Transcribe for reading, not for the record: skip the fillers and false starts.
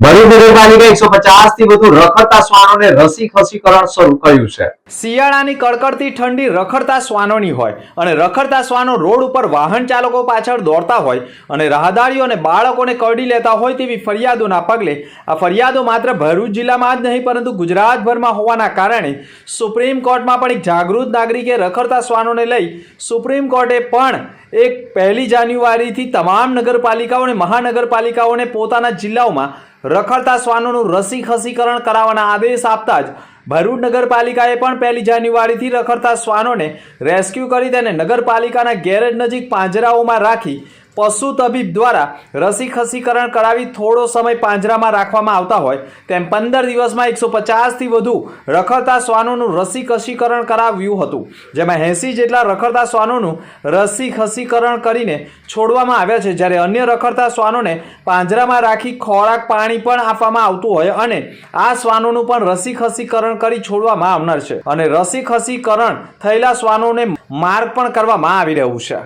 ભરૂચ નગરપાલિકા 150 થી વધુ રખડતા શ્વાનોને રસી ખસીકરણ શરૂ કર્યું છે। શિયાળાની કડકડતી ઠંડી રખડતા શ્વાનોની હોય અને રખડતા શ્વાનો રોડ ઉપર વાહન ચાલકો પાછળ દોડતા હોય અને રાહદારીઓ અને બાળકોને કરડી લેતા હોય તેવી ફરિયાદોના પગલે આ ફરિયાદો માત્ર ભરૂચ જિલ્લામાં જ નહીં પરંતુ ગુજરાતભરમાં હોવાના કારણે સુપ્રીમ કોર્ટમાં પણ એક જાગૃત નાગરિકે રખડતા શ્વાનોને લઈ સુપ્રીમ કોર્ટે પણ એક 1 જાન્યુઆરીથી તમામ નગરપાલિકાઓ અને મહાનગરપાલિકાઓને પોતાના જિલ્લાઓમાં રખડતા શ્વાનોનું રસી ખસીકરણ કરાવવાના આદેશ આપતા જ ભરૂચ નગરપાલિકાએ પણ 1 જાન્યુઆરીથી રખડતા શ્વાનોને રેસ્ક્યુ કરી તેને નગરપાલિકાના ગેરેજ નજીક પાંજરાઓમાં રાખી પશુ તબીબ દ્વારા રસી ખસીકરણ કરાવી થોડો સમય પાંજરામાં રાખવામાં આવતા હોય તેમ 15 દિવસમાં 150 થી વધુ રખડતા શ્વાનોનું રસી ખસીકરણ કરાવ્યું હતું, જેમાં 80 જેટલા રખડતા શ્વાનોનું રસી ખસીકરણ કરીને છોડવામાં આવ્યા છે, જ્યારે અન્ય રખડતા શ્વાનોને પાંજરામાં રાખી ખોરાક પાણી પણ આપવામાં આવતું હોય અને આ શ્વાનોનું પણ રસી ખસીકરણ કરી છોડવામાં આવનાર છે અને રસી ખસીકરણ થયેલા શ્વાનોને માર્ક પણ કરવામાં આવી રહ્યું છે।